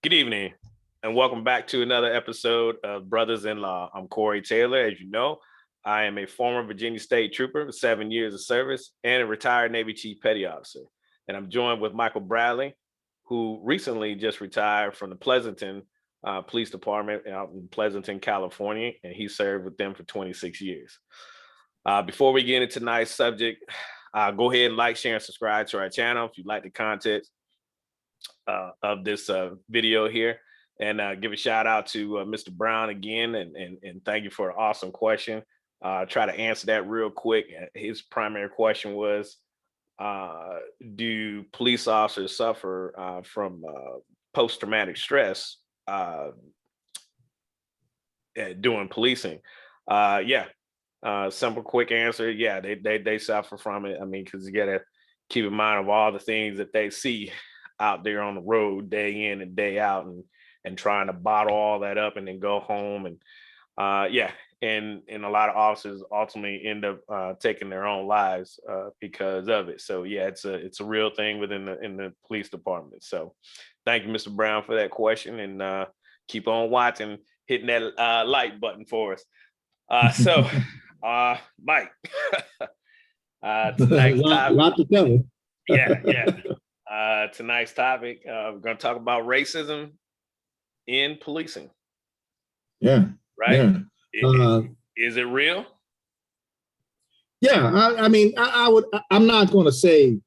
Good evening, and welcome back to another episode of Brothas-in-law. I'm Corey Taylor. As you know, I am a former Virginia State Trooper with 7 years of service and a retired Navy Chief Petty Officer. And I'm joined with Michael Bradley, who recently just retired from the Pleasanton Police Department out in Pleasanton, California, and he served with them for 26 years. Before we get into tonight's subject, go ahead and like, share, and subscribe to our channel if you like the content of this video here, and give a shout out to Mr. Brown again, and thank you for an awesome question. Try to answer that real quick. His primary question was, do police officers suffer from post-traumatic stress doing policing? Simple, quick answer. Yeah, they suffer from it. I mean, because you gotta keep in mind of all the things that they see out there on the road day in and day out, and trying to bottle all that up and then go home. And and a lot of officers ultimately end up taking their own lives because of it. So yeah, it's a real thing within the police department. So thank you, Mr. Brown, for that question, and keep on watching, hitting that like button for us. Mike, tonight's topic, lot to cover. Tonight's topic, we're going to talk about racism in policing. Yeah. Right. Yeah. Is it real? Yeah. I mean, I'm not going to say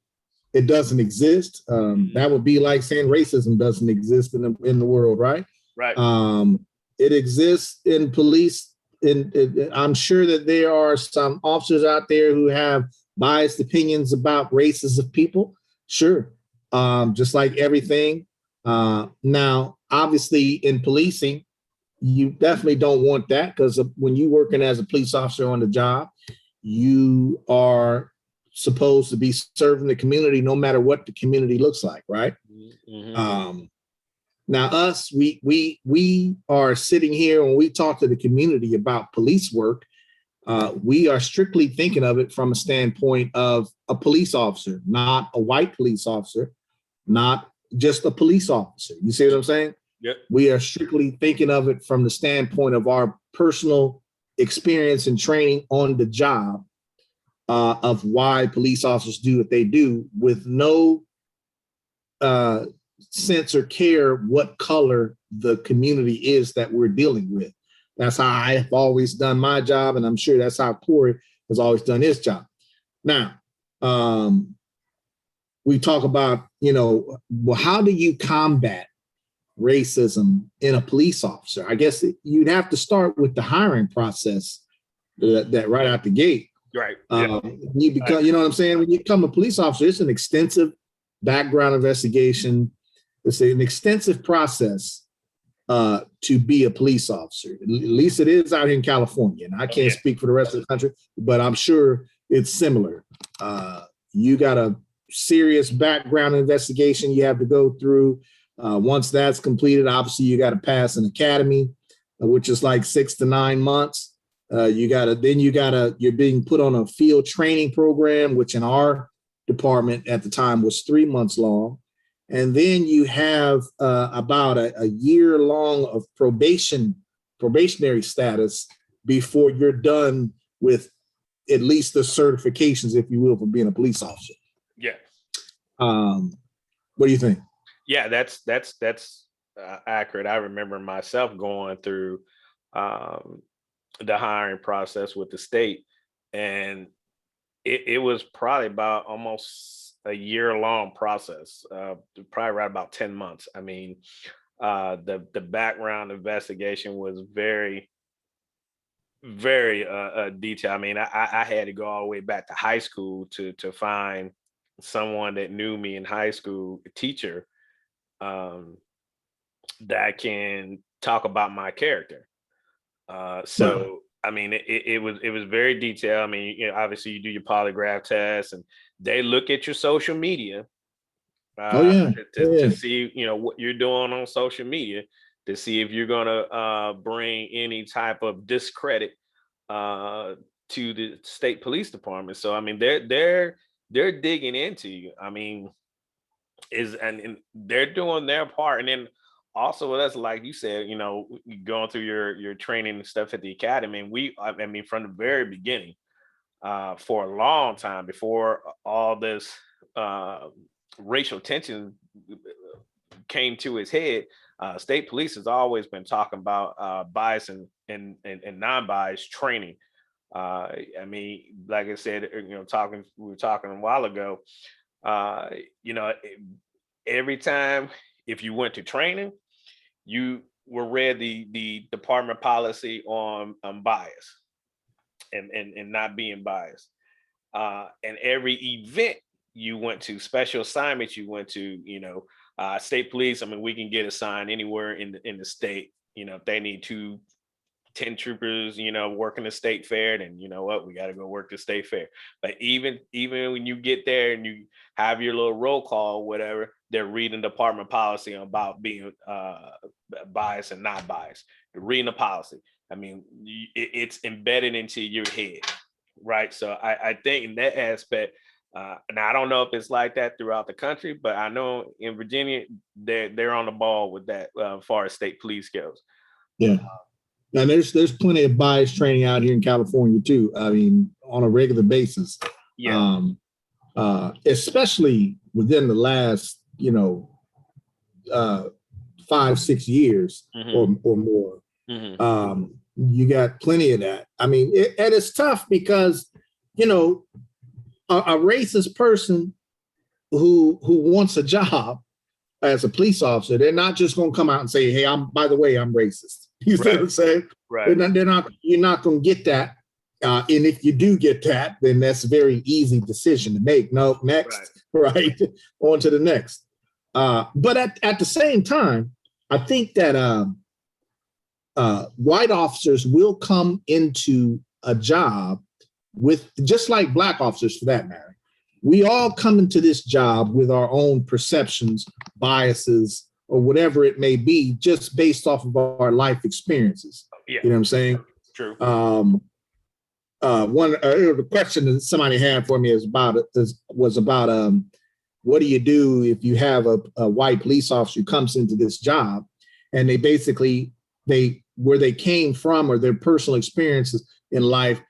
it doesn't exist. That would be like saying racism doesn't exist in the world, right? Right. It exists in police. I'm sure that there are some officers out there who have biased opinions about races of people. Sure. Just like everything. Now, obviously, in policing, you definitely don't want that, because when you're working as a police officer on the job, you are supposed to be serving the community no matter what the community looks like, right? Mm-hmm. Now, us, we are sitting here when we talk to the community about police work. We are strictly thinking of it from a standpoint of a police officer, not a white police officer, not just a police officer. You see what I'm saying? Yep. We are strictly thinking of it from the standpoint of our personal experience and training on the job, of why police officers do what they do, with no sense or care what color the community is that we're dealing with. That's how I've always done my job, and I'm sure that's how Corey has always done his job. Now, we talk about, how do you combat racism in a police officer? I guess you'd have to start with the hiring process, that right out the gate. Right. You become, you know what I'm saying? When you become a police officer, it's an extensive background investigation. It's an extensive process to be a police officer. At least it is out here in California. And I can't speak for the rest of the country, but I'm sure it's similar. You got a serious background investigation you have to go through. Once that's completed, obviously you got to pass an academy, which is like 6 to 9 months. You're being put on a field training program, which in our department at the time was 3 months long. And then you have about a year long of probationary status before you're done with at least the certifications, if you will, for being a police officer. Yeah. What do you think? Yeah, that's accurate. I remember myself going through the hiring process with the state, and it was probably about almost a year-long process, probably right about 10 months. I mean, the background investigation was very, very detailed. I mean, I had to go all the way back to high school to find someone that knew me in high school, a teacher, that can talk about my character. I mean, it was very detailed. I mean, obviously you do your polygraph test, and they look at your social media to see, what you're doing on social media, to see if you're gonna bring any type of discredit to the state police department. So I mean, they're digging into you. I mean, and they're doing their part, and then also, that's like you said, going through your training and stuff at the academy, and I mean, from the very beginning, for a long time before all this racial tension came to its head, state police has always been talking about bias and non-bias training. I mean, like I said, we were talking a while ago. Uh, you know, every time if you went to training, you were read the department policy on bias and not being biased. And every event you went to, special assignments you went to, state police. I mean, we can get assigned anywhere in the state. If they need 10 troopers, working the state fair, then you know what, we got to go work the state fair. But even when you get there and you have your little roll call, whatever, they're reading department policy about being biased and not biased. They're reading the policy. I mean, it's embedded into your head, right? So I think in that aspect, now I don't know if it's like that throughout the country, but I know in Virginia they're on the ball with that as far as state police goes. Yeah. And there's plenty of bias training out here in California too. I mean, on a regular basis. Yeah. Especially within the last, 5-6 years or more. Mm-hmm. You got plenty of that. I mean, and it's tough because, a racist person who wants a job as a police officer, they're not just going to come out and say, "Hey, by the way, I'm racist." You see what I'm saying? Right. You're not going to get that. And if you do get that, then that's a very easy decision to make. No, next, right? On to the next. But at the same time, I think that white officers will come into a job with, just like black officers for that matter. We all come into this job with our own perceptions, biases, or whatever it may be, just based off of our life experiences. Yeah. You know what I'm saying? True. The question that somebody had for me was about what do you do if you have a white police officer who comes into this job and they basically where they came from or their personal experiences in life,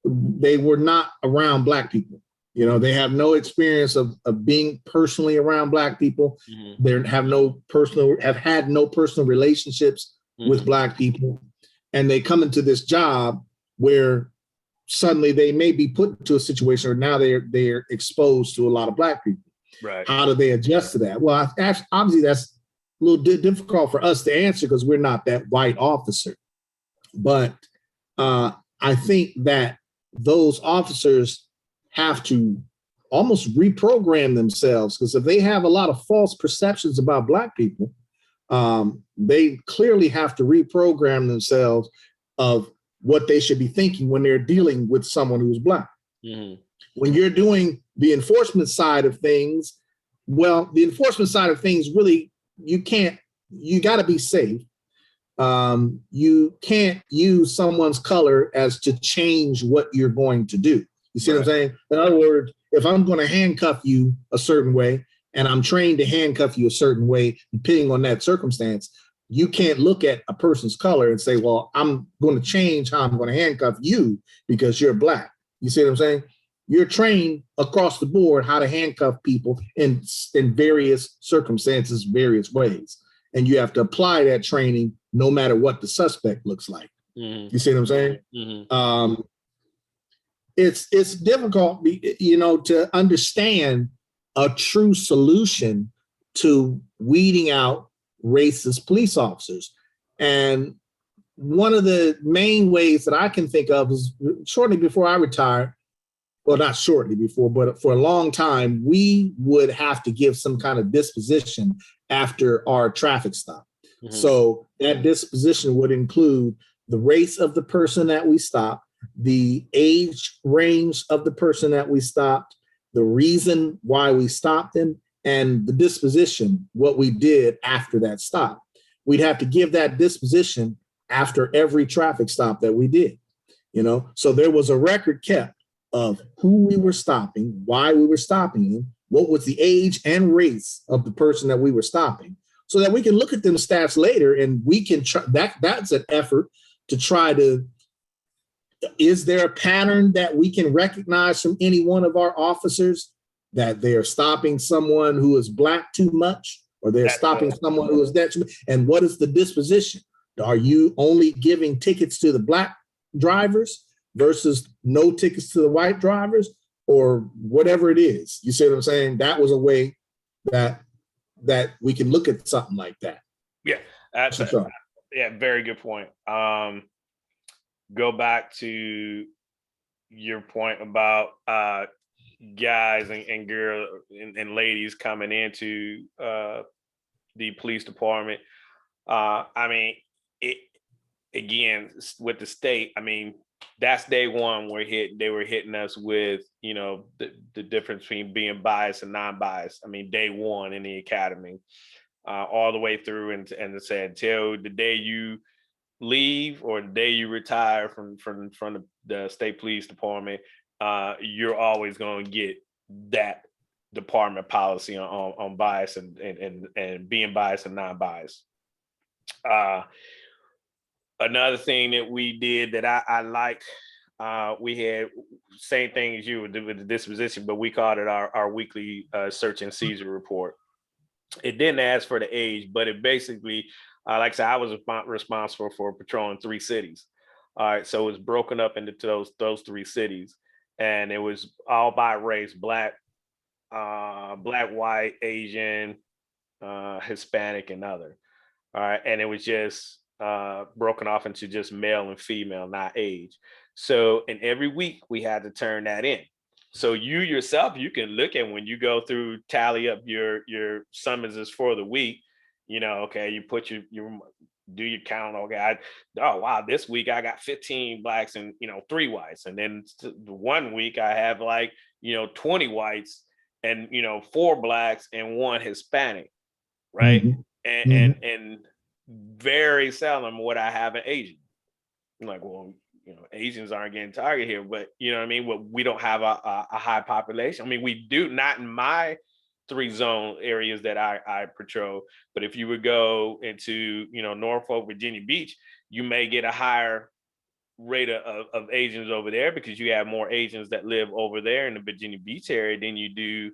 they were not around black people. They have no experience of being personally around black people. Mm-hmm. They have had no personal relationships with black people. And they come into this job where suddenly they may be put into a situation where now they're exposed to a lot of black people. Right. How do they adjust to that? Well, obviously that's a little difficult for us to answer because we're not that white officer. But I think that those officers have to almost reprogram themselves, because if they have a lot of false perceptions about black people, they clearly have to reprogram themselves of what they should be thinking when they're dealing with someone who's black. Mm-hmm. When you're doing the enforcement side of things, well, the enforcement side of things, really, you got to be safe. You can't use someone's color as to change what you're going to do. You see what I'm saying? In other words, if I'm going to handcuff you a certain way and I'm trained to handcuff you a certain way, depending on that circumstance, you can't look at a person's color and say, well, I'm going to change how I'm going to handcuff you because you're black. You see what I'm saying? You're trained across the board how to handcuff people in various circumstances, various ways. And you have to apply that training no matter what the suspect looks like. Mm-hmm. You see what I'm saying? Mm-hmm. It's difficult, to understand a true solution to weeding out racist police officers. And one of the main ways that I can think of is shortly before I retired, well, not shortly before, but for a long time, we would have to give some kind of disposition after our traffic stop. Mm-hmm. So that disposition would include the race of the person that we stopped, the age range of the person that we stopped, the reason why we stopped them, and the disposition, what we did after that stop. We'd have to give that disposition after every traffic stop that we did, So there was a record kept of who we were stopping, why we were stopping them, what was the age and race of the person that we were stopping, so that we can look at them stats later and we can try that's an effort to try to, is there a pattern that we can recognize from any one of our officers that they're stopping someone who is Black too much, or they're stopping someone who is that too much? And what is the disposition? Are you only giving tickets to the Black drivers versus no tickets to the white drivers, or whatever it is? You see what I'm saying? That was a way that we can look at something like that. Yeah, that's very good point. Go back to your point about guys and girls and ladies coming into the police department. I mean, it again with the state. I mean, that's day one. They were hitting us with, you know, the difference between being biased and non-biased. I mean, day one in the academy, all the way through, and it said till the day you leave or the day you retire from the state police department, you're always going to get that department policy on bias and being biased and non-biased. Another thing that we did that I liked, we had same thing as you with the disposition, but we called it our weekly search and seizure report. It didn't ask for the age, but it basically, like I said, I was responsible for patrolling 3 cities. All right, so it was broken up into those 3 cities, and it was all by race: Black, white, Asian, Hispanic, and other. All right, and it was just broken off into just male and female, not age. So, and every week we had to turn that in. So you yourself, you can look at when you go through, tally up your summonses for the week. You know, okay, you put your do your count. Okay, oh wow, this week I got 15 Blacks and 3 whites, and then the one week I have 20 whites and 4 Blacks and 1 Hispanic, right? Mm-hmm. And very seldom would I have an Asian. I'm like, well, Asians aren't getting targeted here, but you know what I mean? Well, we don't have a high population. I mean, we do, not in my 3 zone areas that I patrol, but if you would go into, Norfolk, Virginia Beach, you may get a higher rate of Asians over there because you have more Asians that live over there in the Virginia Beach area than you do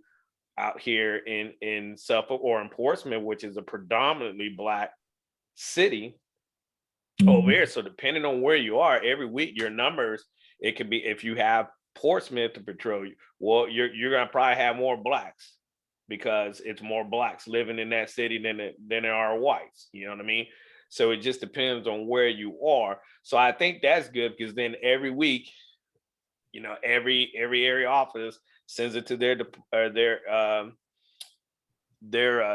out here in Suffolk or in Portsmouth, which is a predominantly Black city over here. So depending on where you are, every week your numbers, it could be, if you have Portsmouth to patrol you, well, you're gonna probably have more Blacks because it's more Blacks living in that city than there are whites. You know what I mean? So it just depends on where you are. So I think that's good because then every week, every area office sends it to their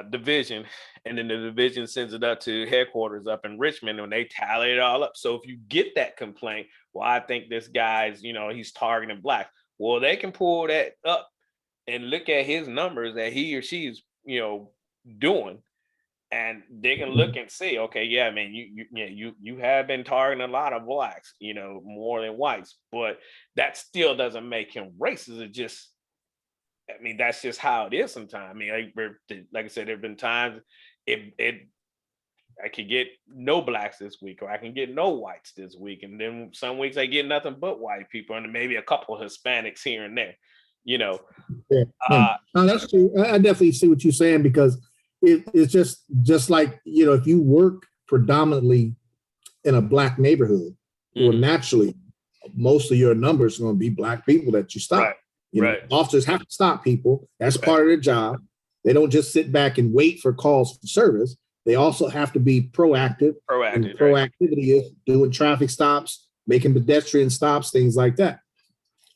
division, and then the division sends it up to headquarters up in Richmond, and they tally it all up. So if you get that complaint, well, I think this guy's, he's targeting Blacks. Well, they can pull that up and look at his numbers that he or she's, doing, and they can look and see, okay, yeah, man, you have been targeting a lot of Blacks, more than whites, but that still doesn't make him racist. It just, I mean, that's just how it is sometimes. I mean, like I said, there have been times I could get no Blacks this week, or I can get no whites this week. And then some weeks I get nothing but white people and maybe a couple of Hispanics here and there, Yeah. No, that's true. I definitely see what you're saying, because it's just like, if you work predominantly in a Black neighborhood, well, naturally, most of your numbers are going to be Black people that you stop. Right. Officers have to stop people. That's part of their job. They don't just sit back and wait for calls for service. They also have to be proactive. And proactivity is doing traffic stops, making pedestrian stops, things like that.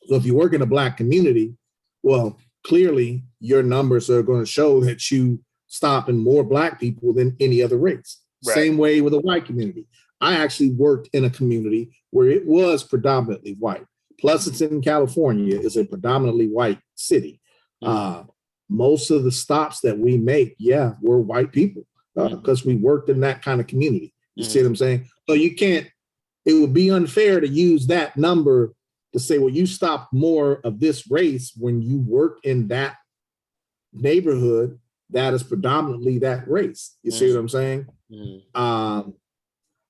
So if you work in a Black community, well, clearly your numbers are going to show that you stopping more Black people than any other race. Right. Same way with a white community. I actually worked in a community where it was predominantly white. Plus, it's in California, is a predominantly white city. Most of the stops that we make, we're white people because we worked in that kind of community. You see what I'm saying? So it would be unfair to use that number to say, well, you stopped more of this race when you work in that neighborhood that is predominantly that race. You see what I'm saying?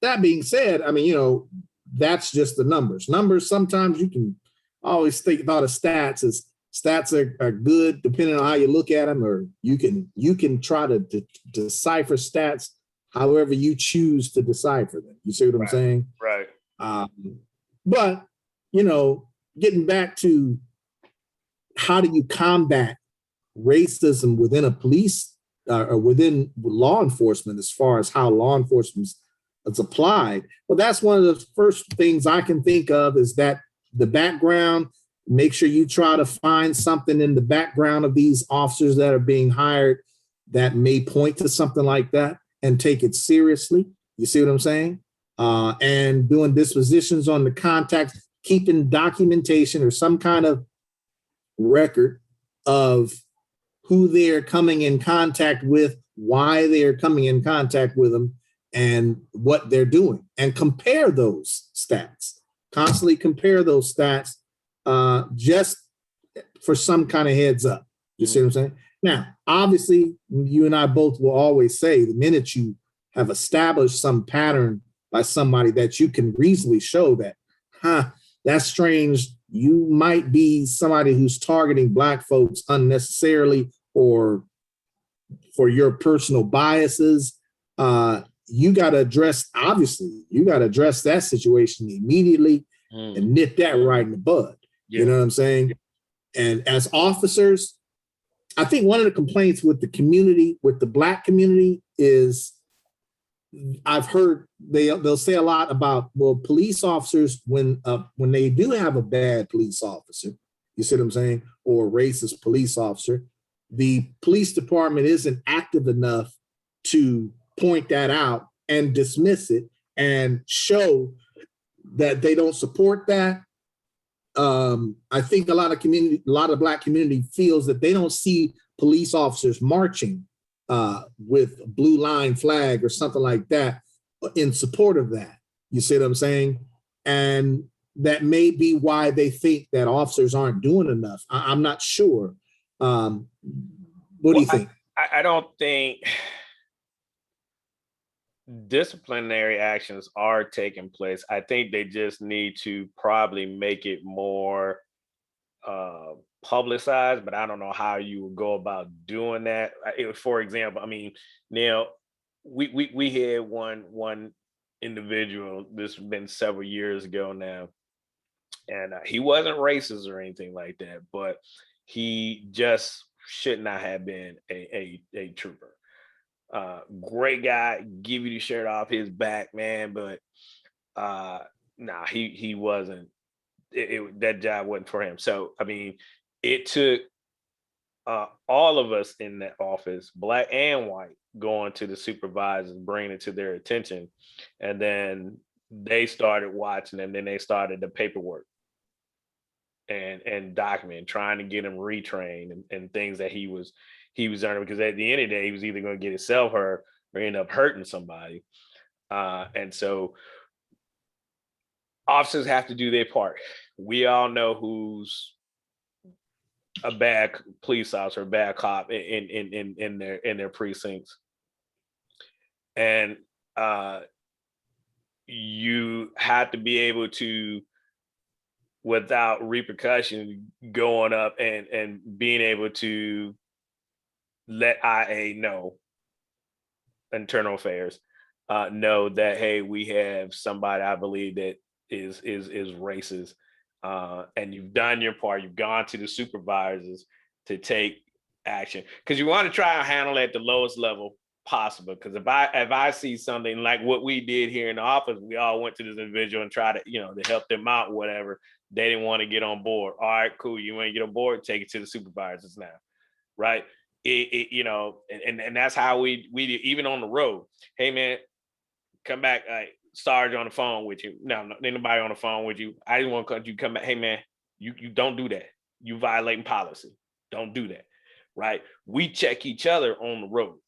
That being said, I mean, you know, that's just the numbers. Numbers, sometimes you can always think about a stats as stats are good depending on how you look at them, or you can try to decipher stats however you choose to decipher them. You see what I'm saying? Right. But, you know, getting back to how do you combat racism within a police or within law enforcement, as far as how law enforcement is applied. Well, that's one of the first things I can think of, is that the background, make sure you try to find something in the background of these officers that are being hired that may point to something like that, and take it seriously. You see what I'm saying? And doing dispositions on the contacts, keeping documentation or some kind of record of who they're coming in contact with, why they're coming in contact with them, and what they're doing, and compare those stats. Constantly compare those stats, just for some kind of heads up. You see what I'm saying? Now, obviously, you and I both will always say, the minute you have established some pattern by somebody that you can reasonably show that, that's strange, you might be somebody who's targeting Black folks unnecessarily, or for your personal biases, you got to address, obviously, you got to address that situation immediately and nip that right in the bud. You know what I'm saying? And as officers, I think one of the complaints with the community, with the Black community, is I've heard they'll say a lot about, well, police officers, when they do have a bad police officer, you see what I'm saying, or a racist police officer, the police department isn't active enough to point that out and dismiss it and show that they don't support that. I think a lot of Black community feels that they don't see police officers marching with a blue line flag or something like that in support of that. You see what I'm saying? And that may be why they think that officers aren't doing enough. I'm not sure. What do you think? I don't think disciplinary actions are taking place. I think they just need to probably make it more publicized, but I don't know how you would go about doing that. For example, I mean, now we had one individual, this has been several years ago now, and he wasn't racist or anything like that, but he just should not have been a trooper. Great guy, give you the shirt off his back, man, but he wasn't. That job wasn't for him. So I mean, it took all of us in that office, Black and white, going to the supervisors, bringing it to their attention, and then they started watching, and then they started the paperwork and document, trying to get him retrained and things that he was earning, because at the end of the day, he was either going to get himself hurt or end up hurting somebody. And so officers have to do their part. We all know who's a bad police officer, a bad cop in their precincts. And you have to be able to, without repercussion, going up and being able to let IA know, internal affairs, know that, hey, we have somebody I believe that is racist, and you've done your part. You've gone to the supervisors to take action, because you want to try and handle it at the lowest level possible. Because if I see something like what we did here in the office, we all went to this individual and tried to help them out, whatever. They didn't want to get on board. All right, cool. You want to get on board? Take it to the supervisors now, right? And that's how we even on the road. Hey man, come back. Sarge on the phone with you. No, anybody on the phone with you. I just want you come back. Hey man, you don't do that. You violating policy. Don't do that. Right? We check each other on the road.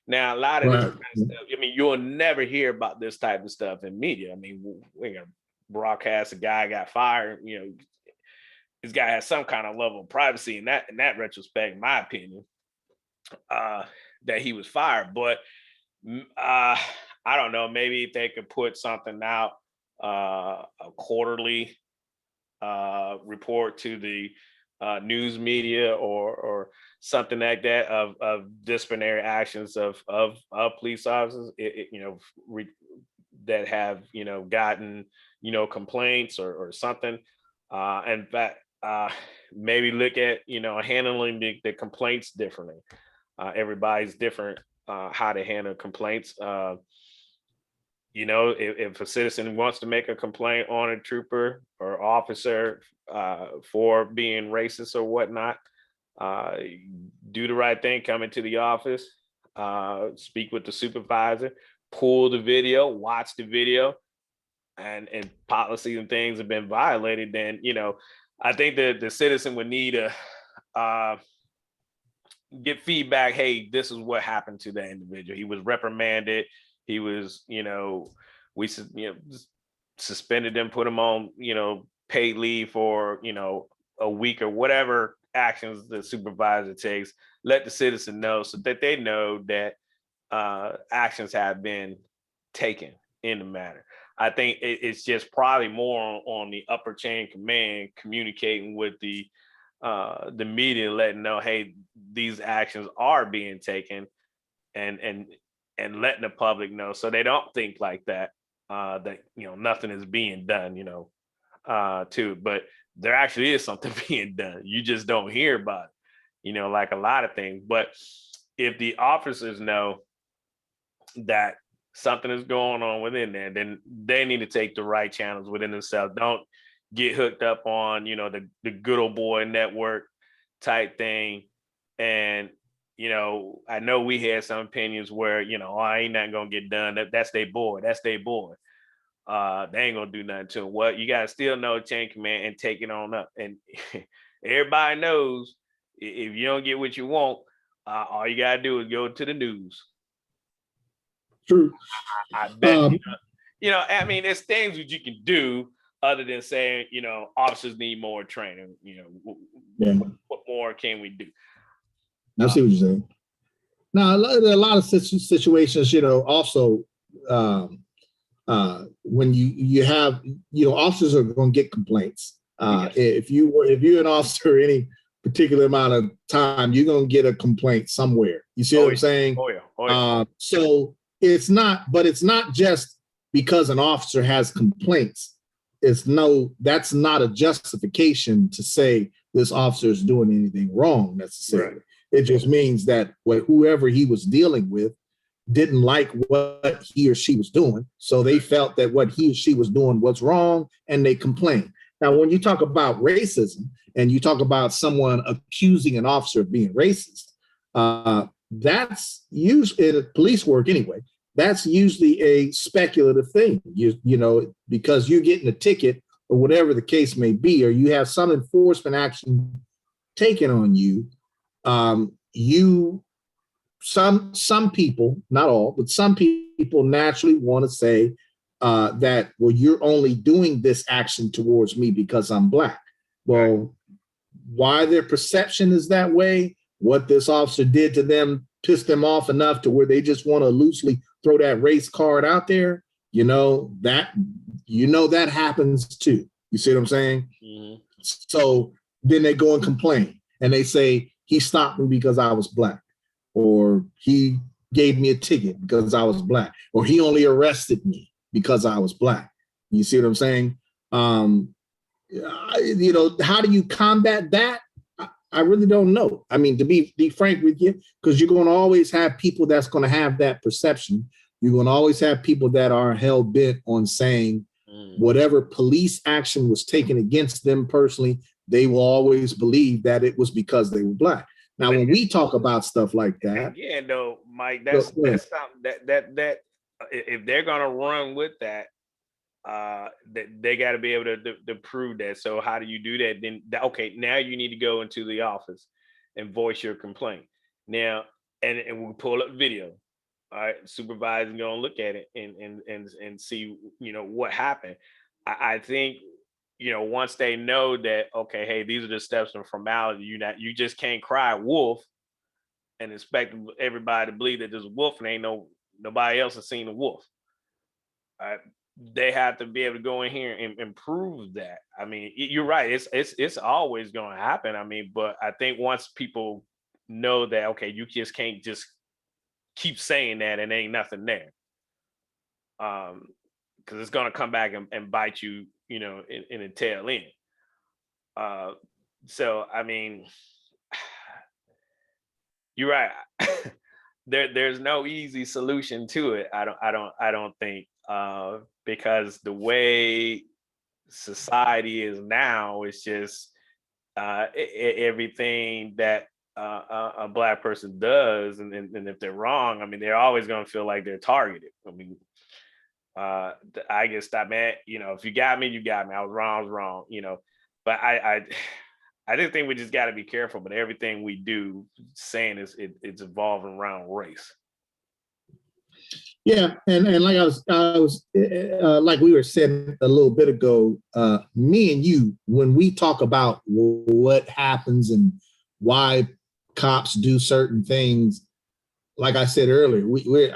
Now, a lot of this kind of stuff, I mean, you'll never hear about this type of stuff in media. I mean, we're gonna broadcast a guy got fired. This guy has some kind of level of privacy in that retrospect, in my opinion. that he was fired. But I don't know, maybe if they could put something out, a quarterly report to the news media or something like that of disciplinary actions of police officers, that have gotten complaints or something. In fact, maybe look at handling the complaints differently. Everybody's different how to handle complaints. If a citizen wants to make a complaint on a trooper or officer for being racist or whatnot, do the right thing, come into the office, speak with the supervisor, pull the video, watch the video, and policies and things have been violated, then I think that the citizen would need to get feedback. Hey, this is what happened to that individual. He was reprimanded. He was, we suspended him, put him on, paid leave for, a week or whatever actions the supervisor takes. Let the citizen know so that they know that actions have been taken in the matter. I think it's just probably more on the upper chain command communicating with the media, letting know, hey, these actions are being taken, and letting the public know so they don't think like that, that nothing is being done, too. But there actually is something being done. You just don't hear about it, like a lot of things. But if the officers know that something is going on within there, then they need to take the right channels within themselves. Don't get hooked up on, the good old boy network type thing. And, I know we had some opinions where, I ain't nothing gonna get done. That's their boy. That's their boy. They ain't gonna do nothing to him. What you gotta still know chain command and take it on up. And everybody knows if you don't get what you want, all you gotta do is go to the news. True. I bet I mean, there's things that you can do other than saying, officers need more training. What more can we do? I see what you're saying. Now, there are a lot of situations, also when you have, officers are going to get complaints. Yes. If you're an officer any particular amount of time, you're going to get a complaint somewhere. You see what I'm saying? Oh yeah. So it's not just because an officer has complaints. That's not a justification to say this officer is doing anything wrong necessarily. Right. It just means that whoever he was dealing with didn't like what he or she was doing. So they felt that what he or she was doing was wrong and they complained. Now, when you talk about racism and you talk about someone accusing an officer of being racist, that's usually in police work anyway. That's usually a speculative thing, because you're getting a ticket or whatever the case may be, or you have some enforcement action taken on you. Some people, not all, but some people naturally want to say that, well, you're only doing this action towards me because I'm Black. Well, why their perception is that way, what this officer did to them pissed them off enough to where they just want to loosely throw that race card out there, that happens too. You see what I'm saying? Mm-hmm. So then they go and complain and they say, he stopped me because I was Black, or he gave me a ticket because I was Black, or he only arrested me because I was Black. You see what I'm saying? How do you combat that? I really don't know. I mean, to be frank with you, because you're going to always have people that's going to have that perception. You're going to always have people that are hell bent on saying whatever police action was taken against them personally, they will always believe that it was because they were Black. Now, when we talk about stuff like that, yeah, no, Mike, that's something that if they're going to run with that, they got to be able to prove that. So how do you do that? Then okay, now you need to go into the office and voice your complaint. Now, and we'll pull up video. All right, supervisor gonna look at it and see what happened. I think once they know that, okay, hey, these are the steps and formality, you just can't cry wolf and expect everybody to believe that there's a wolf and ain't nobody else has seen a wolf. They have to be able to go in here and prove that. I mean, you're right. It's always going to happen. I mean, but I think once people know that, okay, you just can't just keep saying that and ain't nothing there. Because it's going to come back and bite you, in the tail end. So, I mean, you're right. There's no easy solution to it. I don't think, because the way society is now, it's just everything that a Black person does, and if they're wrong, I mean, they're always going to feel like they're targeted. I mean, I get stopped, man. If you got me, you got me. I was wrong. But I just think we just got to be careful. But everything we do, saying it's evolving around race. Yeah, and like I was like we were saying a little bit ago, me and you, when we talk about what happens and why cops do certain things, like I said earlier,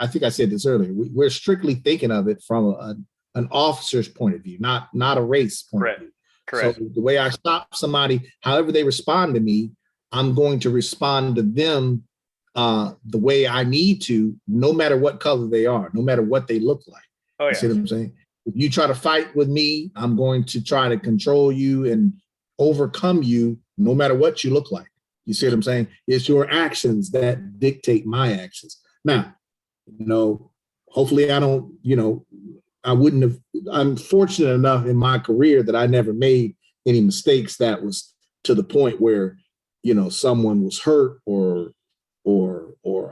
I think I said this earlier, we're strictly thinking of it from an officer's point of view, not a race point of view. Correct. So the way I stop somebody, however they respond to me, I'm going to respond to them the way I need to, no matter what color they are, no matter what they look like. Oh, yeah. You see what I'm saying? If you try to fight with me, I'm going to try to control you and overcome you, no matter what you look like. You see what I'm saying? It's your actions that dictate my actions. Now, hopefully I don't, I'm fortunate enough in my career that I never made any mistakes that was to the point where, someone was hurt or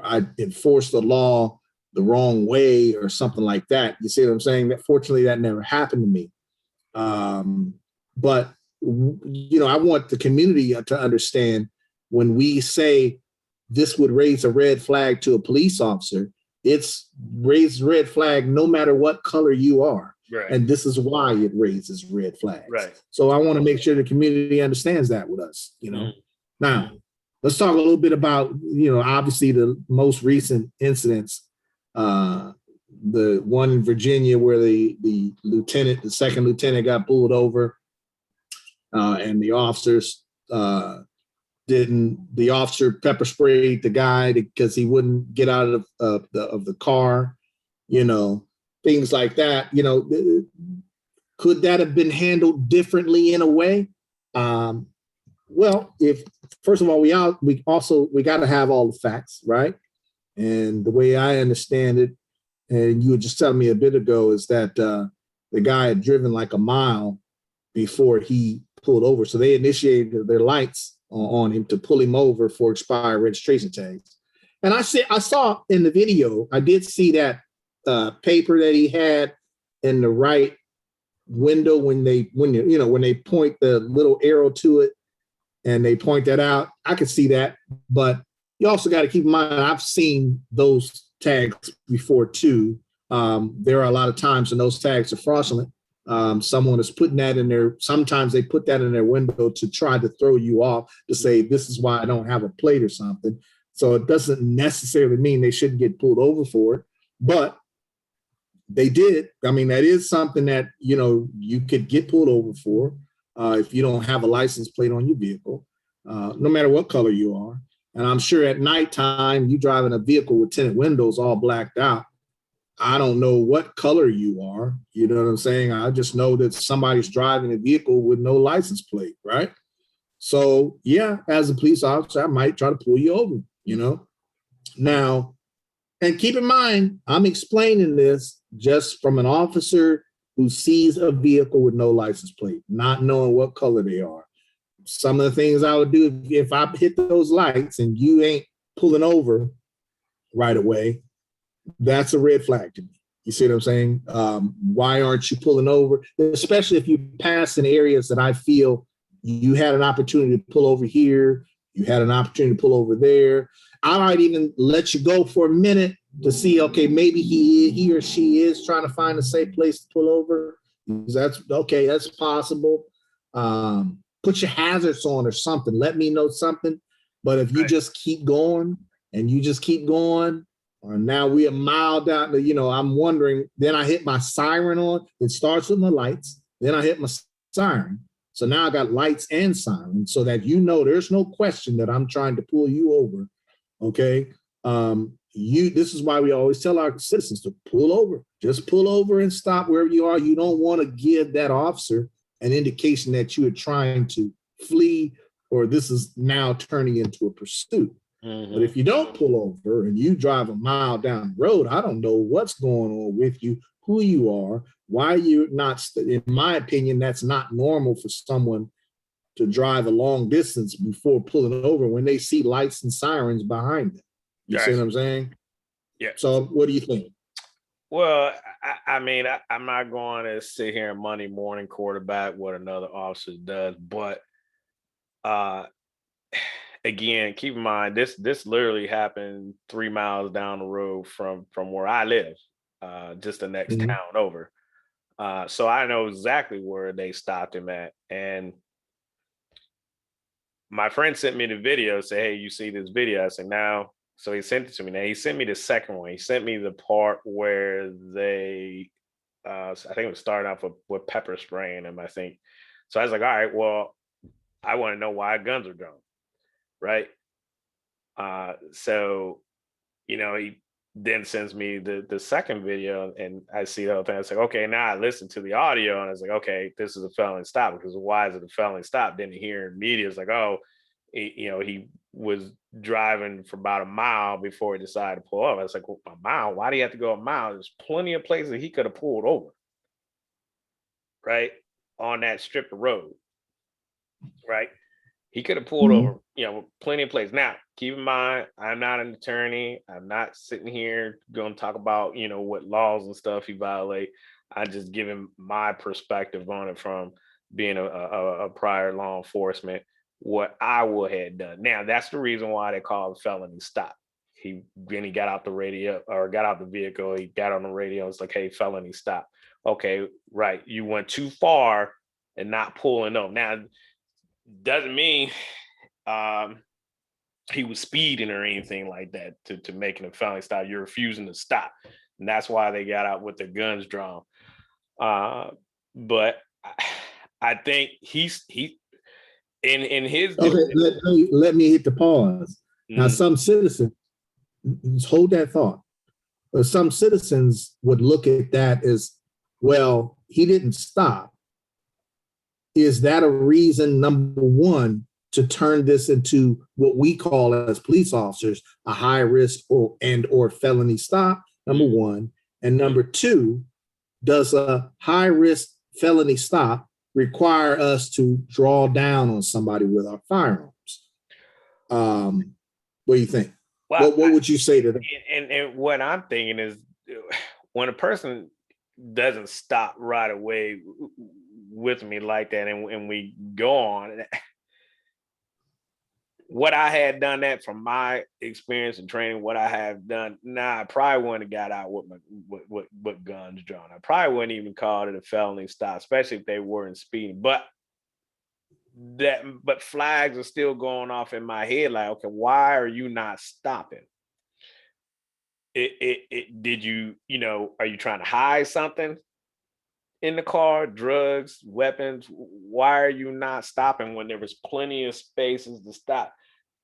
I enforced the law the wrong way or something like that. You see what I'm saying? That fortunately that never happened to me. But I want the community to understand, when we say this would raise a red flag to a police officer, it's raised red flag no matter what color you are. Right. And this is why it raises red flags. Right. So I want to make sure the community understands that with us, Mm-hmm. Now, let's talk a little bit about, obviously the most recent incidents, the one in Virginia where the second lieutenant got pulled over, and the officers the officer pepper sprayed the guy because he wouldn't get out of the car, things like that. Could that have been handled differently in a way? Well, first of all, we got to have all the facts, right? And the way I understand it, and you were just telling me a bit ago, is that the guy had driven like a mile before he pulled over. So they initiated their lights on him to pull him over for expired registration tags. And I saw in the video, I did see that paper that he had in the right window when they point the little arrow to it and they point that out. I could see that, but you also got to keep in mind, I've seen those tags before too. There are a lot of times when those tags are fraudulent. Someone is putting that in there. Sometimes they put that in their window to try to throw you off, to say, this is why I don't have a plate or something. So it doesn't necessarily mean they shouldn't get pulled over for it, but they did. I mean, that is something that, you could get pulled over for if you don't have a license plate on your vehicle, no matter what color you are. And I'm sure at nighttime, you driving a vehicle with tinted windows all blacked out, I don't know what color you are. You know what I'm saying? I just know that somebody's driving a vehicle with no license plate, right? So yeah, as a police officer, I might try to pull you over, Now, and keep in mind, I'm explaining this just from an officer who sees a vehicle with no license plate, not knowing what color they are. Some of the things I would do if I hit those lights and you ain't pulling over right away, that's a red flag to me. You see what I'm saying? Why aren't you pulling over? Especially if you pass in areas that I feel you had an opportunity to pull over here, you had an opportunity to pull over there. I might even let you go for a minute to see, okay, maybe he or she is trying to find a safe place to pull over. That's okay, that's possible. Put your hazards on or something. Let me know something. But if you just keep going, and you just keep going, or now we're a mile down, I'm wondering, then I hit my siren on, it starts with my lights, then I hit my siren. So now I got lights and siren, so that there's no question that I'm trying to pull you over. Okay. This is why we always tell our citizens to pull over. Just pull over and stop wherever you are. You don't want to give that officer an indication that you are trying to flee, or this is now turning into a pursuit. Mm-hmm. But if you don't pull over and you drive a mile down the road, I don't know what's going on with you, who you are, why you're not. In my opinion, that's not normal for someone to drive a long distance before pulling over when they see lights and sirens behind them. You see what I'm saying? Yeah. So what do you think? Well, I mean, I'm not going to sit here and Monday morning quarterback what another officer does, but again, keep in mind, this literally happened 3 miles down the road from where I live, just the next town over. So I know exactly where they stopped him at. And my friend sent me the video, say, hey, you see this video? I said, no. So he sent it to me. Now he sent me the second one. He sent me the part where they, I think it was starting off with pepper spraying him, I think. So I was like, all right, well, I want to know why guns are drawn, right? So, he then sends me the second video, and I see the whole thing. I was like, okay, now I listen to the audio, and I was like, okay, this is a felony stop, because why is it a felony stop? Then hear in media, it's like, oh, he was driving for about a mile before he decided to pull over. I was like, well, a mile? Why do you have to go a mile? There's plenty of places he could have pulled over, right? On that strip of road, right? He could have pulled over, plenty of places. Now, keep in mind, I'm not an attorney. I'm not sitting here going to talk about, what laws and stuff he violate. I just give him my perspective on it from being a prior law enforcement, what I would have done. Now, that's the reason why they call it felony stop. He got out the radio, or got out the vehicle. He got on the radio. It's like, hey, felony stop. Okay, right. You went too far and not pulling up. Now, doesn't mean he was speeding or anything like that to making a felony stop. You're refusing to stop, and that's why they got out with their guns drawn. But I think he in his. Okay, let me hit the pause. Now, some citizens, hold that thought. Some citizens would look at that as, well, he didn't stop. Is that a reason, number one, to turn this into what we call as police officers a high risk or felony stop? Number one. And number two, does a high risk felony stop require us to draw down on somebody with our firearms? What do you think? Well, what would you say to that? And what I'm thinking is, when a person doesn't stop right away with me like that, and we go on, what I had done that from my experience and training, what I have done, I probably wouldn't have got out with guns drawn. I probably wouldn't even call it a felony stop, especially if they weren't speeding. But flags are still going off in my head, like, okay, why are you not stopping? Did you, are you trying to hide something in the car, drugs, weapons? Why are you not stopping when there was plenty of spaces to stop?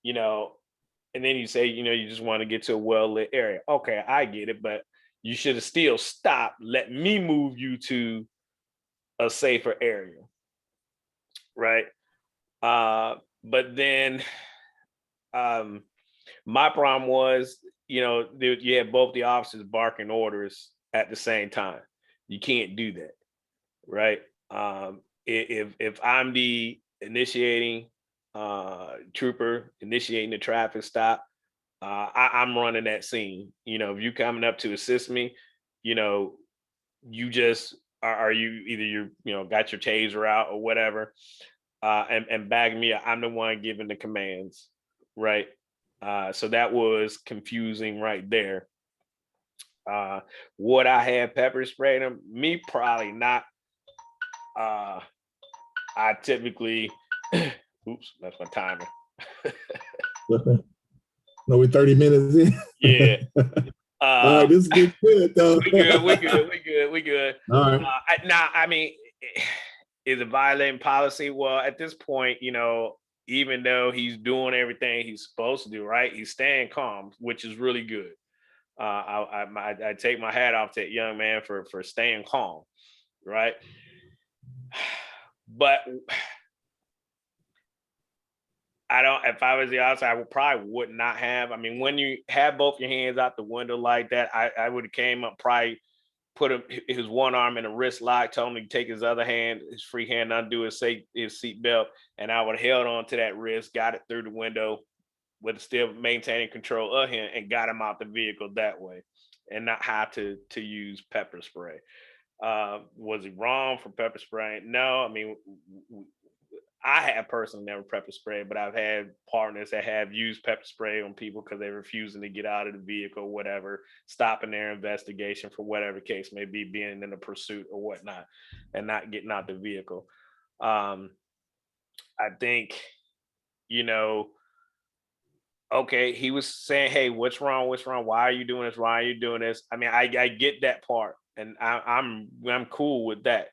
And then you say, you just want to get to a well-lit area. Okay, I get it, but you should have still stopped. Let me move you to a safer area, right? But then my problem was, you had both the officers barking orders at the same time. You can't do that, right? If I'm the initiating trooper initiating the traffic stop, I'm running that scene. If you coming up to assist me, you just are you either got your taser out or whatever, and bagging me up. I'm the one giving the commands, right? So that was confusing right there. Would I have pepper sprayed him? Me, probably not. I typically, oops, that's my timer. No, we're 30 minutes in. Yeah. All right, this is getting good though. We good. All right. I mean, is it violating policy? Well, at this point, even though he's doing everything he's supposed to do, right? He's staying calm, which is really good. I take my hat off to that young man for staying calm, right? But I don't. If I was the officer, I would not have. I mean, when you have both your hands out the window like that, I would have came up, probably put his one arm in a wrist lock, told him to take his other hand, his free hand, undo his seat belt, and I would have held on to that wrist, got it through the window, with still maintaining control of him, and got him out the vehicle that way, and not have to use pepper spray. Was he wrong for pepper spraying? No. I mean, I have personally never pepper sprayed, but I've had partners that have used pepper spray on people because they're refusing to get out of the vehicle, whatever, stopping their investigation for whatever case may be, being in a pursuit or whatnot, and not getting out the vehicle. I think, okay, he was saying, "Hey, what's wrong? What's wrong? Why are you doing this? Why are you doing this?" I mean, I get that part, and I'm cool with that.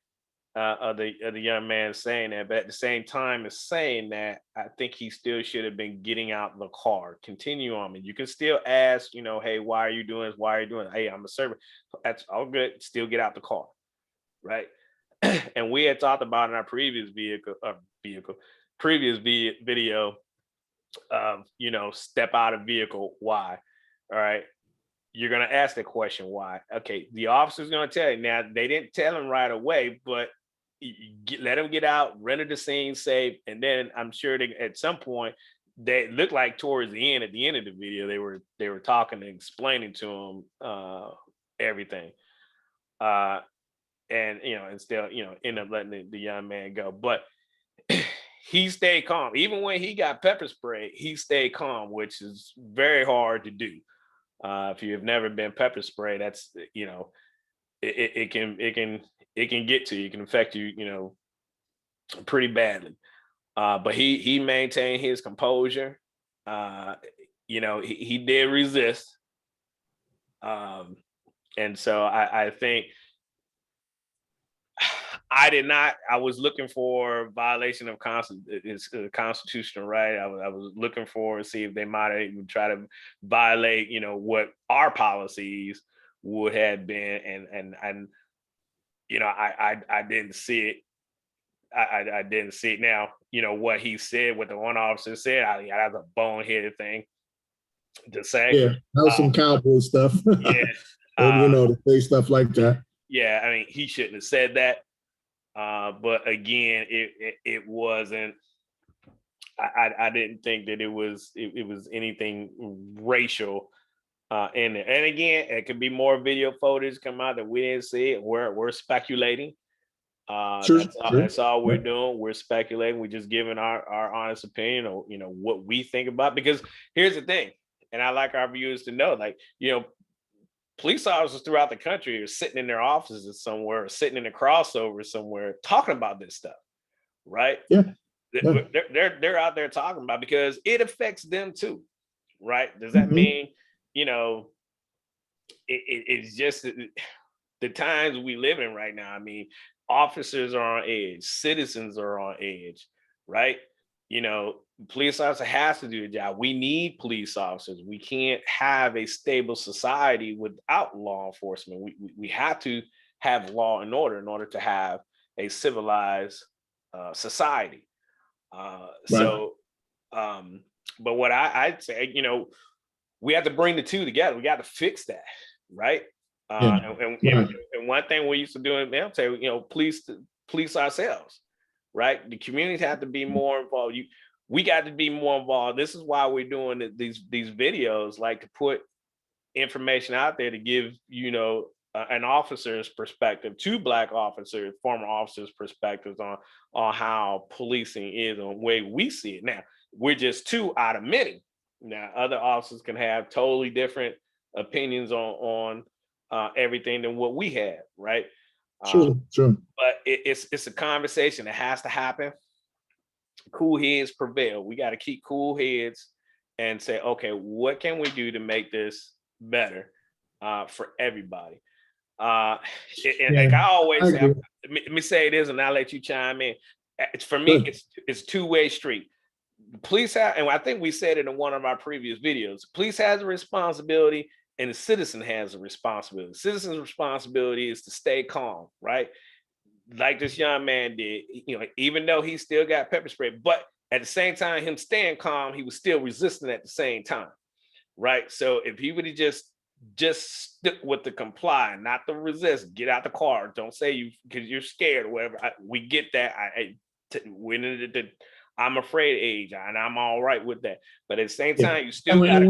Of the young man saying that, but at the same time as saying that, I think he still should have been getting out the car. Continue on. And you can still ask, hey, why are you doing this? Why are you doing it? Hey, I'm a servant. That's all good. Still get out the car, right? And we had talked about in our previous video of, step out of vehicle. Why? All right. You're going to ask the question, why? Okay. The officer's going to tell you. Now, they didn't tell him right away, but let him get out, render the scene safe, and then I'm sure at some point, they looked like towards the end, at the end of the video, they were talking and explaining to him everything, and and still end up letting the young man go. But he stayed calm, even when he got pepper spray. He stayed calm, which is very hard to do. If you have never been pepper spray, that's it can get to you, it can affect you, pretty badly. But he maintained his composure. He did resist. And so I think I was looking for violation of constitutional right. I was looking for see if they might even try to violate, what our policies would have been, and I didn't see it. I didn't see it. Now, what he said, what the one officer said, that's a boneheaded thing to say. Yeah, that was some cowboy stuff. Yeah. To say stuff like that. Yeah, I mean, he shouldn't have said that. But again, it wasn't. I didn't think that it was anything racial in there. And again, it could be more video footage come out that we didn't see it. We're speculating. Sure. That's all we're doing. We're speculating. We're just giving our honest opinion, or what we think about. Because here's the thing, and I like our viewers to know, like, police officers throughout the country are sitting in their offices somewhere, or sitting in a crossover somewhere, talking about this stuff, right? Yeah. They're out there talking about, because it affects them too, right? Does that mean, it's just the times we live in right now? I mean, officers are on edge, citizens are on edge, right? Police officer has to do the job. We need police officers. We can't have a stable society without law enforcement. We have to have law and order in order to have a civilized society. Right. So, but what I'd say, we have to bring the two together. We got to fix that, right? And one thing we used to do, they'll say, police ourselves, right? The communities have to be more involved. We got to be more involved. This is why we're doing these videos, like to put information out there to give, an officer's perspective, two Black officers, former officers' perspectives on how policing is and the way we see it. Now, we're just two out of many. Now, other officers can have totally different opinions on everything than what we have, right? Sure. But it's a conversation that has to happen. Cool heads prevail. We got to keep cool heads and say, okay, what can we do to make this better for everybody? Like I always say, let me say this, and I'll let you chime in. For me, it's two-way street. The police have, and I think we said it in one of our previous videos, the police has a responsibility and the citizen has a responsibility. The citizen's responsibility is to stay calm, right? Like this young man did, even though he still got pepper spray, but at the same time, him staying calm, he was still resisting at the same time, right? So if he would have just stick with the comply, not the resist, get out the car, don't say you because you're scared or whatever. We get that. We're in the I'm afraid age, and I'm all right with that. But at the same time, you still got to.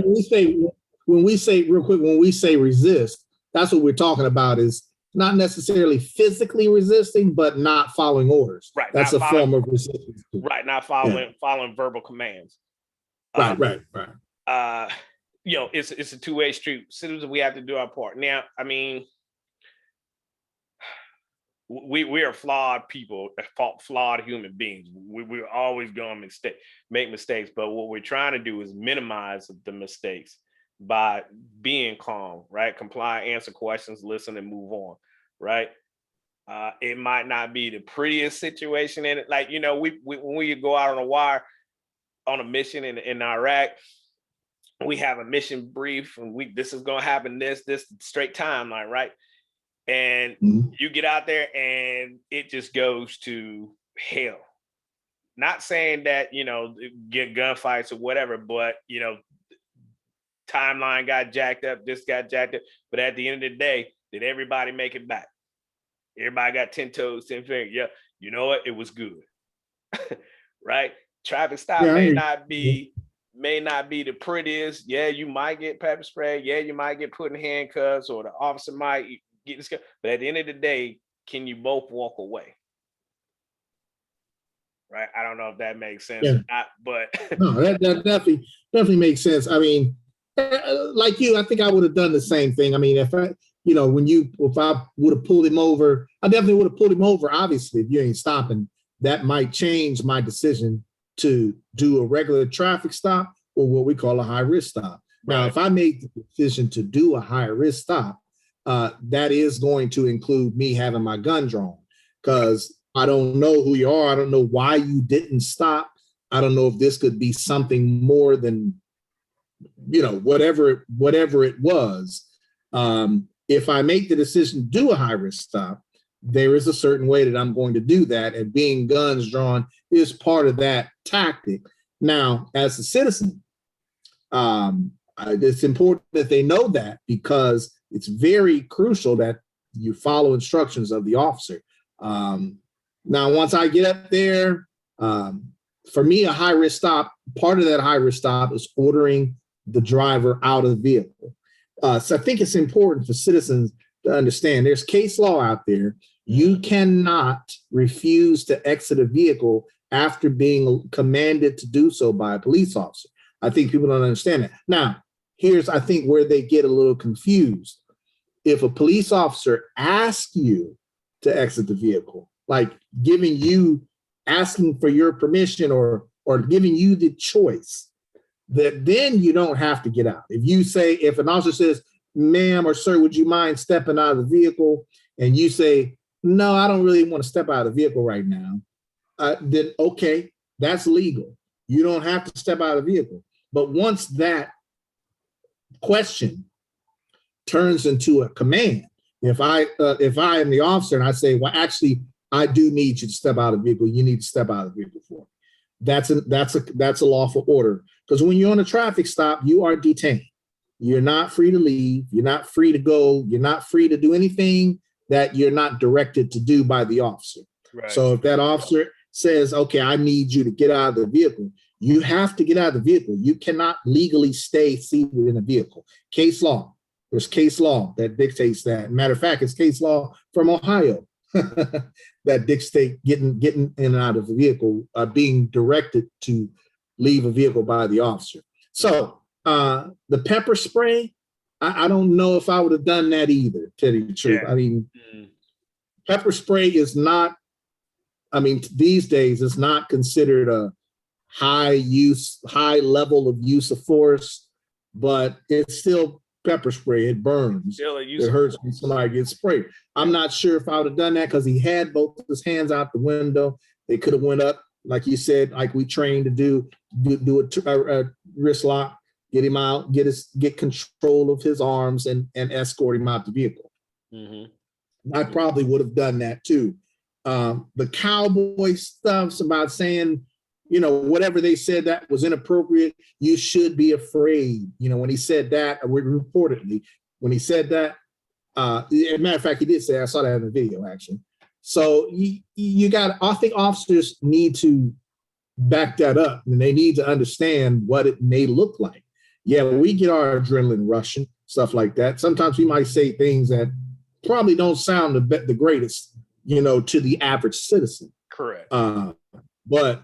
When we say real quick, when we say resist, that's what we're talking about is not necessarily physically resisting, but not following orders. Right. That's a form of resistance. Right. Not following verbal commands. Right. It's a two-way street. Citizens, we have to do our part. Now, I mean, we are flawed people, flawed human beings. We're always going to make mistakes, but what we're trying to do is minimize the mistakes by being calm, right? Comply, answer questions, listen, and move on, right? It might not be the prettiest situation in it. Like, when we go out on a wire on a mission in Iraq, we have a mission brief and this is going to happen, this straight timeline, right? And you get out there and it just goes to hell. Not saying that, get gunfights or whatever, but, timeline got jacked up, this got jacked up. But at the end of the day, did everybody make it back? Everybody got 10 toes, 10 fingers. Yeah, you know what? It was good. Right? Traffic stop may not be the prettiest. Yeah, you might get pepper spray. Yeah, you might get put in handcuffs, or the officer might get this. But at the end of the day, can you both walk away? Right? I don't know if that makes sense or not, but no, that definitely makes sense. I mean, like you, I think I would have done the same thing. I mean, if I would have pulled him over, I definitely would have pulled him over. Obviously, if you ain't stopping, that might change my decision to do a regular traffic stop or what we call a high risk stop. Right. Now, if I made the decision to do a high risk stop, that is going to include me having my gun drawn, because I don't know who you are. I don't know why you didn't stop. I don't know if this could be something more than, whatever it was. If I make the decision to do a high risk stop, there is a certain way that I'm going to do that, and being guns drawn is part of that tactic. Now, as a citizen, it's important that they know that, because it's very crucial that you follow instructions of the officer. Now, once I get up there, for me, a high risk stop, part of that high risk stop is ordering the driver out of the vehicle. So I think it's important for citizens to understand there's case law out there. You cannot refuse to exit a vehicle after being commanded to do so by a police officer. I think people don't understand that. Now, here's, I think, where they get a little confused. If a police officer asks you to exit the vehicle, like asking for your permission or giving you the choice, that then you don't have to get out. If an officer says, ma'am or sir, would you mind stepping out of the vehicle? And you say, no, I don't really want to step out of the vehicle right now. Then, okay, that's legal. You don't have to step out of the vehicle. But once that question turns into a command, if I am the officer and I say, well, actually, I do need you to step out of the vehicle, you need to step out of the vehicle for me. That's a lawful order. Because when you're on a traffic stop, you are detained. You're not free to leave. You're not free to go. You're not free to do anything that you're not directed to do by the officer. Right. So if that officer says, okay, I need you to get out of the vehicle, you have to get out of the vehicle. You cannot legally stay seated in a vehicle. Case law. There's case law that dictates that. Matter of fact, it's case law from Ohio that dictate getting in and out of the vehicle, being directed to leave a vehicle by the officer. So the pepper spray, I don't know if I would have done that either, to tell you the truth. Yeah. I mean, pepper spray is not, these days it's not considered a high level of use of force, but it's still pepper spray. It burns. It hurts when somebody gets sprayed. I'm not sure if I would have done that because he had both his hands out the window. They could have went up, like you said, like we trained to do a wrist lock, get him out, get control of his arms and escort him out the vehicle. I probably would have done that too. The cowboy stuff's about saying, whatever they said that was inappropriate, you should be afraid. When he said that, reportedly, when he said that, as a matter of fact, he did say, I saw that in the video actually. So I think officers need to back that up and they need to understand what it may look like. Yeah, we get our adrenaline rushing, stuff like that. Sometimes we might say things that probably don't sound the greatest, to the average citizen. Correct. But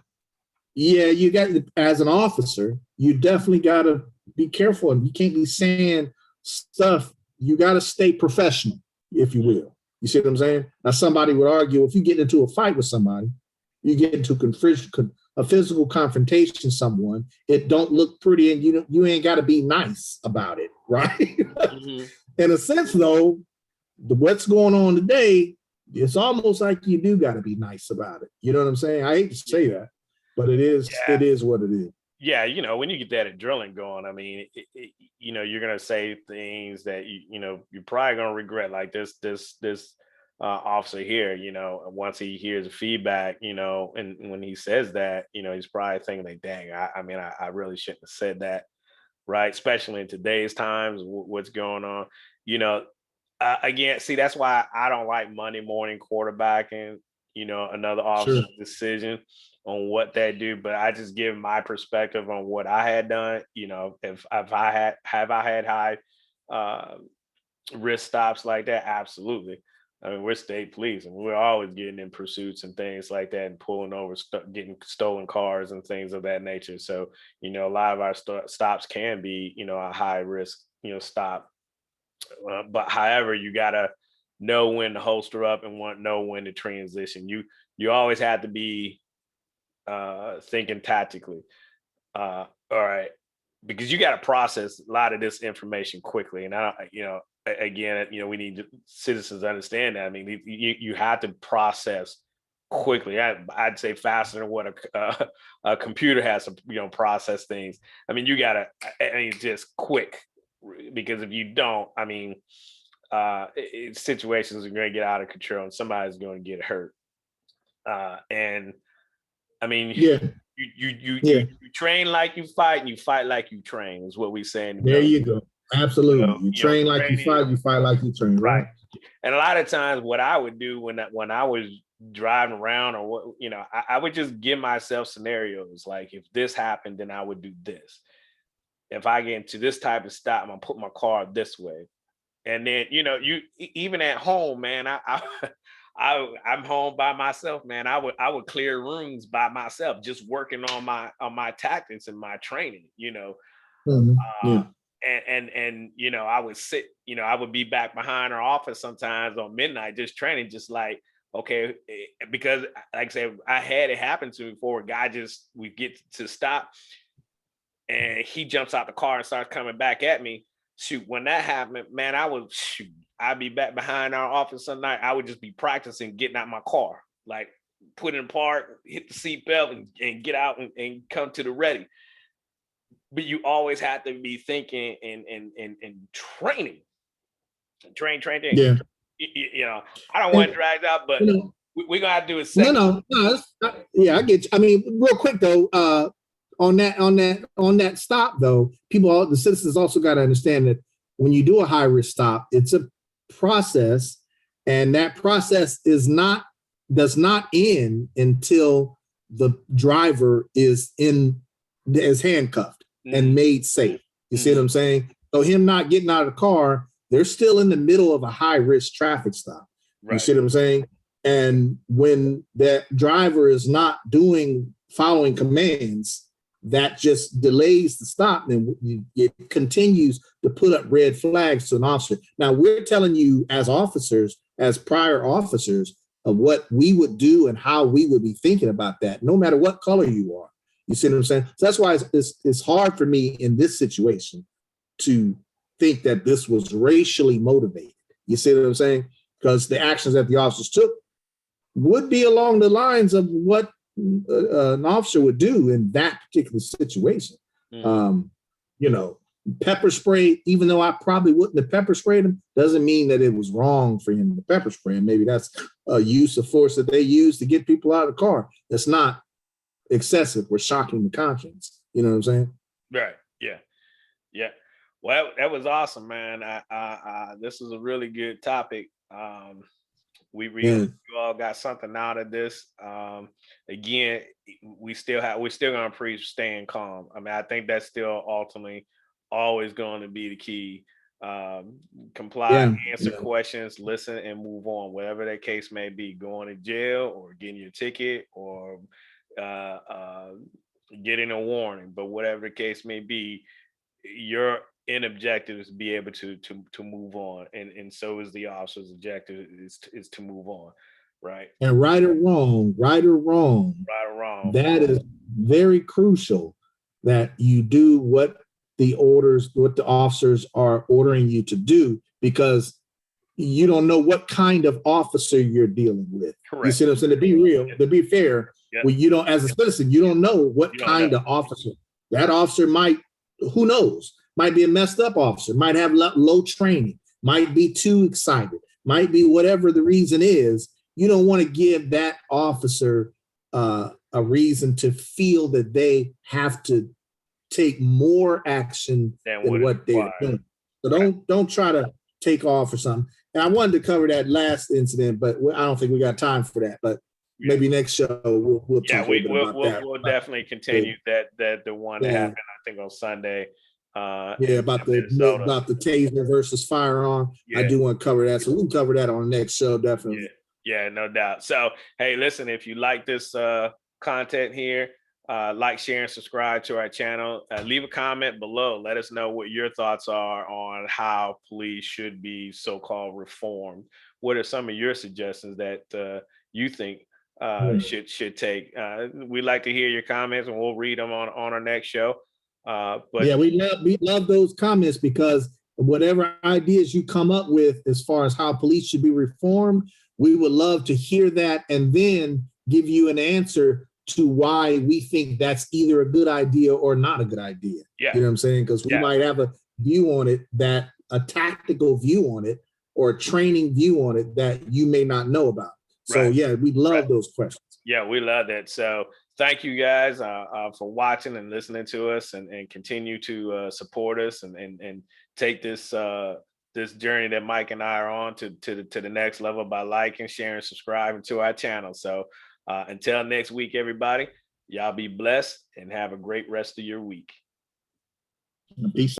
yeah, you got, as an officer, you definitely got to be careful and you can't be saying stuff. You got to stay professional, if you will. You see what I'm saying? Now, somebody would argue if you get into a fight with somebody, you get into a physical confrontation with someone, it don't look pretty and you ain't got to be nice about it, right? In a sense, though, what's going on today, it's almost like you do got to be nice about it. You know what I'm saying? I hate to say that, but it is what it is. Yeah, when you get that adrenaline going, I mean, you're gonna say things that you're probably gonna regret. Like this officer here, once he hears the feedback, and when he says that, he's probably thinking like, dang, I really shouldn't have said that, right? Especially in today's times, what's going on, again, see, that's why I don't like Monday morning quarterbacking, another officer's decision on what they do, but I just give my perspective on what I had done. If I had high risk stops like that, absolutely. I mean, we're state police and we're always getting in pursuits and things like that and pulling over, getting stolen cars and things of that nature. So, a lot of our stops can be, a high risk, stop. But however, you got to know when to holster up and know when to transition. You always have to be thinking tactically. All right, because you got to process a lot of this information quickly. And again, we need citizens to understand that. I mean, you have to process quickly. I'd say faster than what a computer has to, process things. I mean, you got to, just quick, because if you don't, I mean, situations are going to get out of control and somebody's going to get hurt. And I mean, you train like you fight and you fight like you train is what we saying. There you go. Absolutely. You train like you fight like you train. Right. And a lot of times what I would do when I was driving around or what, I would just give myself scenarios. Like if this happened, then I would do this. If I get into this type of stop, I'm gonna put my car this way. And then, you even at home, man, I'm home by myself, man. I would clear rooms by myself, just working on my tactics and my training, And I would sit, I would be back behind our office sometimes on midnight, just training, just like, okay, because like I said, I had it happen to me before. A guy we get to stop and he jumps out the car and starts coming back at me. Shoot, when that happened, man, I'd be back behind our office some night. I would just be practicing getting out my car, like put in park, hit the seatbelt and get out and come to the ready. But you always have to be thinking and training. Train. Yeah. I don't want to drag out, but we're going to have to do a second. No. Yeah, I get you. I mean, real quick though, on that stop though, the citizens also got to understand that when you do a high risk stop, it's a process, and that process does not end until the driver is handcuffed and made safe. You see what I'm saying? So him not getting out of the car, they're still in the middle of a high risk traffic stop. Right. You see what I'm saying? And when that driver is not following commands, that just delays the stop, and it continues to put up red flags to an officer. Now, we're telling you as officers, as prior officers, of what we would do and how we would be thinking about that, no matter what color you are. You see what I'm saying? So that's why it's hard for me in this situation to think that this was racially motivated. You see what I'm saying? Because the actions that the officers took would be along the lines of what an officer would do in that particular situation. You know, pepper spray, even though I probably wouldn't have pepper sprayed him, doesn't mean that it was wrong for him to pepper spray him. Maybe that's a use of force that they use to get people out of the car. That's not excessive or shocking the conscience. You know what I'm saying? Right. Yeah. Yeah. Well, that was awesome, man. This is a really good topic. You all got something out of this. Again, we're still gonna preach staying calm. I mean, I think that's still ultimately always going to be the key. Comply, answer questions, listen, and move on, whatever that case may be. Going to jail or getting your ticket or getting a warning, but whatever the case may be, your end objective is to be able to move on, and so is the officer's objective is to move on, right? And right or wrong, that is very crucial, that you do what the officers are ordering you to do, because you don't know what kind of officer you're dealing with. Correct. You see what I'm saying? To be real, to be fair, well, you don't, as a citizen, you don't know what kind of officer. That officer might, who knows, might be a messed up officer, might have low training, might be too excited, might be whatever the reason is. You don't want to give that officer a reason to feel that they have to take more action than what they're doing. So don't try to take off or something. And I wanted to cover that last incident, but I don't think we got time for that. But maybe next show we'll talk a little bit about that. We'll definitely continue the one that happened, I think, on Sunday. About the taser versus firearm. I do want to cover that, so we can cover that on the next show, definitely. Yeah, no doubt. So, hey, listen, if you like this content here, like, share, and subscribe to our channel. Leave a comment below. Let us know what your thoughts are on how police should be so-called reformed. What are some of your suggestions that you think should take? We'd like to hear your comments, and we'll read them on our next show. We love those comments, because whatever ideas you come up with as far as how police should be reformed, we would love to hear that and then give you an answer to why we think that's either a good idea or not a good idea. You know what I'm saying? Because we might have a view on it, that a tactical view on it or a training view on it that you may not know about. So we love those questions. Yeah, we love that. So thank you guys for watching and listening to us, and continue to support us and take this this journey that Mike and I are on to the next level by liking, sharing, subscribing to our channel. So until next week, everybody, y'all be blessed and have a great rest of your week. Peace.